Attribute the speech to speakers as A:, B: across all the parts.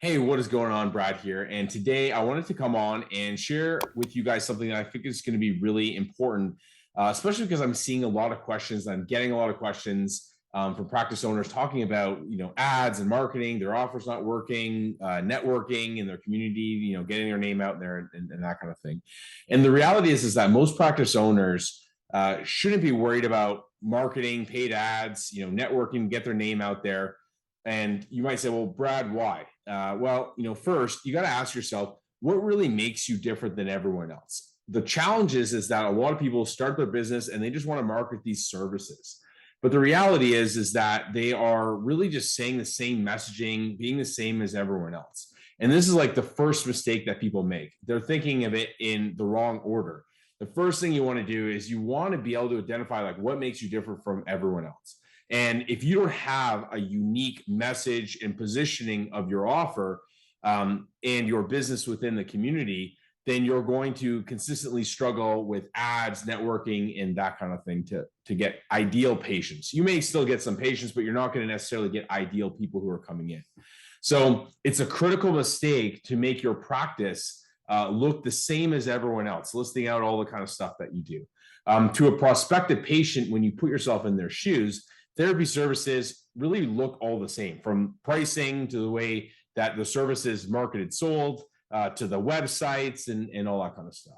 A: Hey, what is going on? Brad here. And today I wanted to come on and share with you guys something that I think is going to be really important, especially because I'm seeing a lot of questions. I'm getting a lot of questions from practice owners talking about, ads and marketing, their offers not working, networking in their community, getting their name out there and that kind of thing. And the reality is that most practice owners shouldn't be worried about marketing, paid ads, networking, get their name out there. And you might say, well, Brad, why? First, you got to ask yourself, what really makes you different than everyone else? The challenge is that a lot of people start their business and they just want to market these services. But the reality is that they are really just saying the same messaging, being the same as everyone else. And this is like the first mistake that people make. They're thinking of it in the wrong order. The first thing you want to do is you want to be able to identify like what makes you different from everyone else. And if you don't have a unique message and positioning of your offer and your business within the community, then you're going to consistently struggle with ads, networking, and that kind of thing to get ideal patients. You may still get some patients, but you're not going to necessarily get ideal people who are coming in. So it's a critical mistake to make your practice look the same as everyone else, listing out all the kind of stuff that you do. To a prospective patient, when you put yourself in their shoes, therapy services really look all the same, from pricing to the way that the service is marketed, sold, to the websites and all that kind of stuff.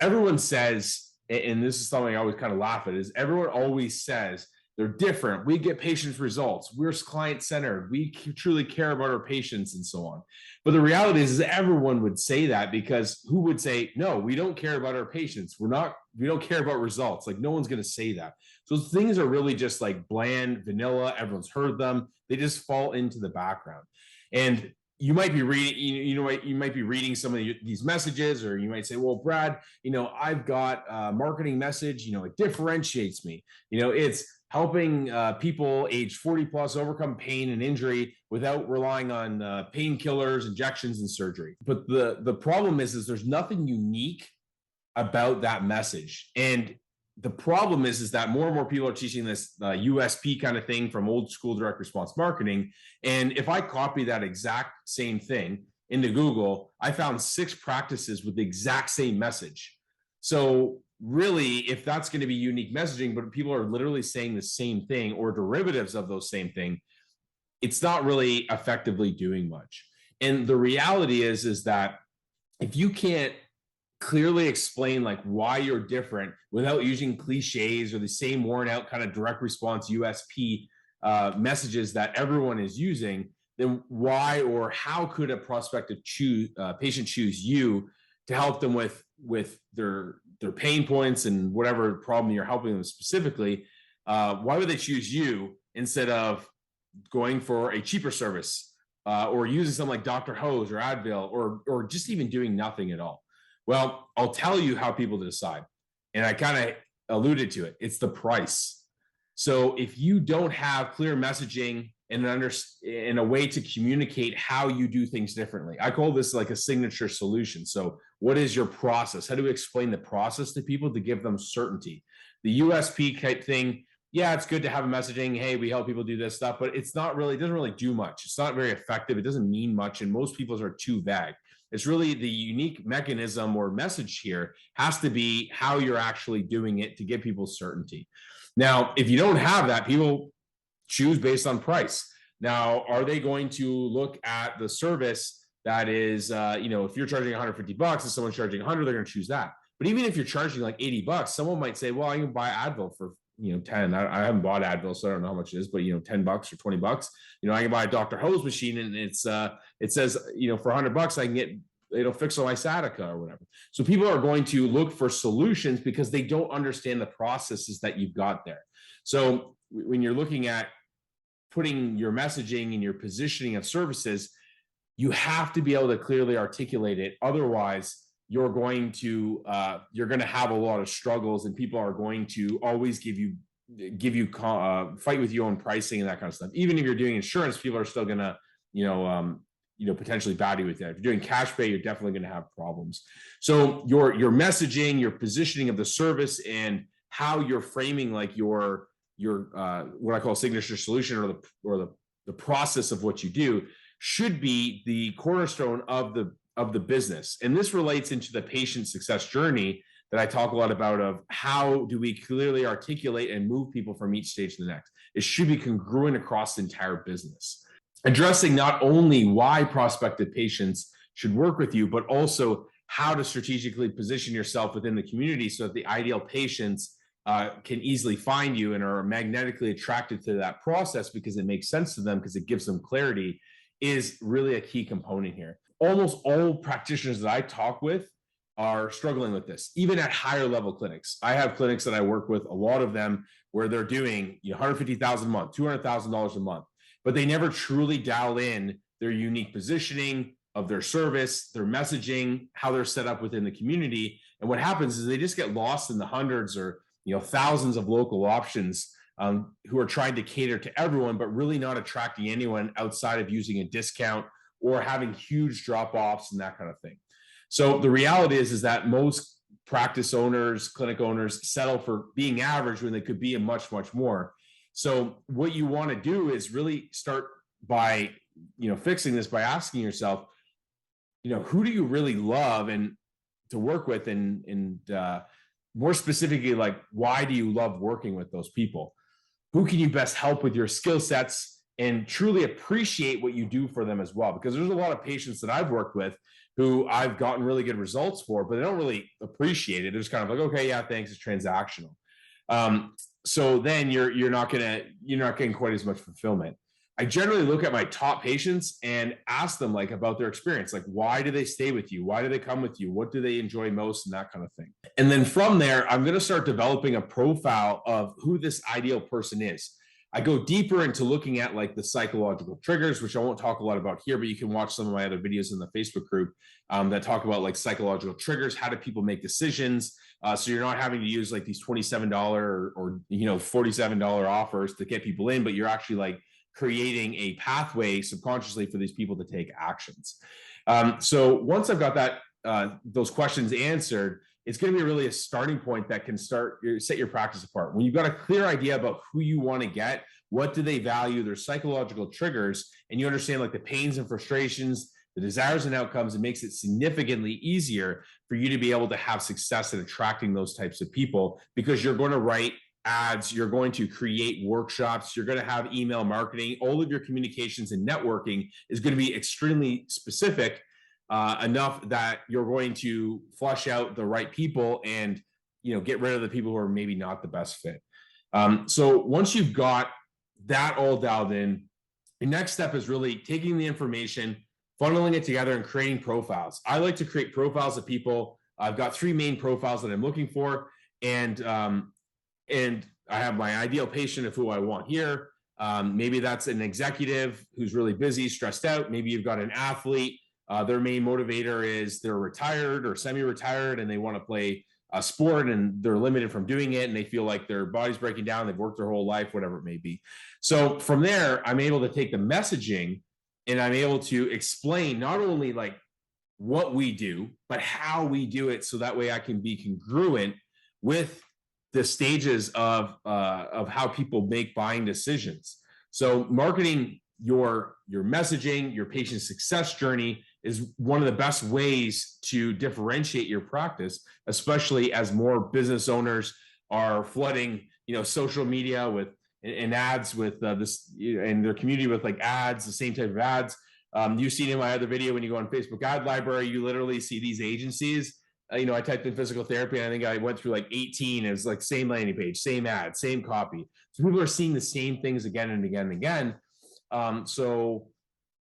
A: Everyone says, and this is something I always kind of laugh at, is everyone always says they're different. We get patients results. We're client-centered. We truly care about our patients and so on. But the reality is everyone would say that, because who would say, no, we don't care about our patients. We don't care about results. Like, no one's going to say that. So things are really just like bland, vanilla. Everyone's heard them. They just fall into the background. And you might be reading, you might be reading some of these messages, or you might say, well, Brad, I've got a marketing message, it differentiates me. It's helping people age 40 plus overcome pain and injury without relying on painkillers, injections, and surgery. But the problem is there's nothing unique about that message. And the problem is that more and more people are teaching this USP kind of thing from old school direct response marketing. And if I copy that exact same thing into Google, I found 6 practices with the exact same message. So really, if that's going to be unique messaging, but people are literally saying the same thing or derivatives of those same thing, it's not really effectively doing much. And the reality is that if you can't clearly explain like why you're different without using cliches or the same worn out kind of direct response USP messages that everyone is using, then why or how could a prospective patient choose you to help them with their pain points and whatever problem you're helping them specifically? Why would they choose you instead of going for a cheaper service or using something like Dr. Hose or Advil or just even doing nothing at all? Well, I'll tell you how people decide. And I kind of alluded to it. It's the price. So if you don't have clear messaging and a way to communicate how you do things differently, I call this like a signature solution. So what is your process? How do we explain the process to people to give them certainty? The USP type thing, yeah, it's good to have a messaging. Hey, we help people do this stuff, but it doesn't really do much. It's not very effective. It doesn't mean much. And most people are too vague. It's really the unique mechanism or message here has to be how you're actually doing it to give people certainty. Now, if you don't have that, people choose based on price. Now, are they going to look at the service that is, if you're charging $150 and someone's charging $100, they're going to choose that. But even if you're charging like $80, someone might say, well, I can buy Advil for 10. I haven't bought Advil, so I don't know how much it is, but $10 or $20. I can buy a Dr. Hose machine, and it says for $100 I can get it'll fix all my sciatica or whatever. So people are going to look for solutions because they don't understand the processes that you've got there. So when you're looking at putting your messaging and your positioning of services, you have to be able to clearly articulate it. Otherwise, you're going to have a lot of struggles, and people are going to always fight with you on pricing and that kind of stuff. Even if you're doing insurance, people are still going to potentially batty with that. If you're doing cash pay, you're definitely going to have problems. So your messaging, your positioning of the service, and how you're framing like your what I call signature solution, or the process of what you do, should be the cornerstone of the business. And this relates into the patient success journey that I talk a lot about, of how do we clearly articulate and move people from each stage to the next. It should be congruent across the entire business, addressing not only why prospective patients should work with you, but also how to strategically position yourself within the community so that the ideal patients can easily find you and are magnetically attracted to that process because it makes sense to them, because it gives them clarity, is really a key component here. Almost all practitioners that I talk with are struggling with this, even at higher level clinics. I have clinics that I work with, a lot of them, where they're doing $150,000 a month, $200,000 a month, but they never truly dial in their unique positioning of their service, their messaging, how they're set up within the community. And what happens is they just get lost in the hundreds or thousands of local options who are trying to cater to everyone, but really not attracting anyone outside of using a discount or having huge drop-offs and that kind of thing. So the reality is that most practice owners, clinic owners, settle for being average when they could be a much, much more. So what you want to do is really start by fixing this by asking yourself, who do you really love and to work with, and more specifically, like, why do you love working with those people? Who can you best help with your skill sets, and truly appreciate what you do for them as well? Because there's a lot of patients that I've worked with who I've gotten really good results for, but they don't really appreciate it. They're just kind of like, okay, yeah, thanks, it's transactional. So then you're not getting quite as much fulfillment. I generally look at my top patients and ask them about their experience. Like, why do they stay with you? Why do they come with you? What do they enjoy most? And that kind of thing. And then from there, I'm going to start developing a profile of who this ideal person is. I go deeper into looking at the psychological triggers, which I won't talk a lot about here, but you can watch some of my other videos in the Facebook group that talk about psychological triggers. How do people make decisions? So you're not having to use these $27 or $47 offers to get people in, but you're actually creating a pathway subconsciously for these people to take actions. So once I've got that those questions answered, it's going to be really a starting point that can set your practice apart. When you've got a clear idea about who you want to get, what do they value, their psychological triggers, and you understand the pains and frustrations, the desires and outcomes, it makes it significantly easier for you to be able to have success at attracting those types of people, because you're going to write ads, you're going to create workshops, you're going to have email marketing. All of your communications and networking is going to be extremely specific, enough that you're going to flush out the right people and get rid of the people who are maybe not the best fit. So once you've got that all dialed in, the next step is really taking the information, funneling it together, and creating profiles. I like to create profiles of people. I've got 3 main profiles that I'm looking for, and I have my ideal patient of who I want here. Maybe that's an executive who's really busy, stressed out. Maybe you've got an athlete. Their main motivator is they're retired or semi-retired and they want to play a sport and they're limited from doing it, and they feel like their body's breaking down. They've worked their whole life, whatever it may be. So from there, I'm able to take the messaging and I'm able to explain not only what we do, but how we do it. So that way I can be congruent with the stages of how people make buying decisions. So marketing your messaging, your patient success journey is one of the best ways to differentiate your practice, especially as more business owners are flooding, social media with and ads with this, and their community with ads, the same type of ads. You've seen in my other video, when you go on Facebook ad library, you literally see these agencies. I typed in physical therapy, and I think I went through 18. It was same landing page, same ad, same copy. So people are seeing the same things again and again and again. So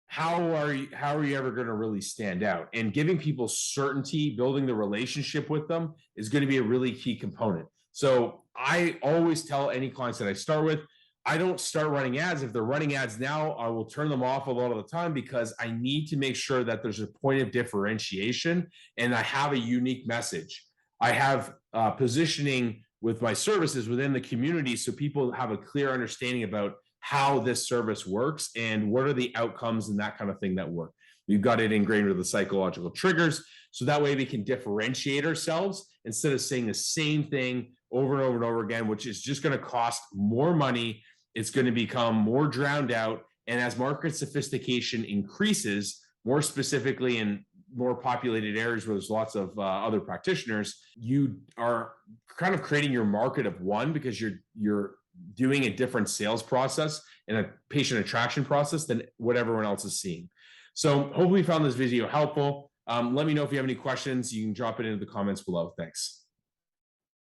A: how are you ever going to really stand out? And giving people certainty, building the relationship with them is going to be a really key component. So I always tell any clients that I start with, I don't start running ads. If they're running ads now, I will turn them off a lot of the time, because I need to make sure that there's a point of differentiation and I have a unique message. I have positioning with my services within the community so people have a clear understanding about how this service works and what are the outcomes and that kind of thing that work. We've got it ingrained with the psychological triggers, so that way we can differentiate ourselves instead of saying the same thing over and over and over again, which is just going to cost more money. It's going to become more drowned out. And as market sophistication increases, more specifically in more populated areas where there's lots of other practitioners, you are kind of creating your market of one, because you're doing a different sales process and a patient attraction process than what everyone else is seeing. So hopefully you found this video helpful. Let me know if you have any questions. You can drop it into the comments below. Thanks.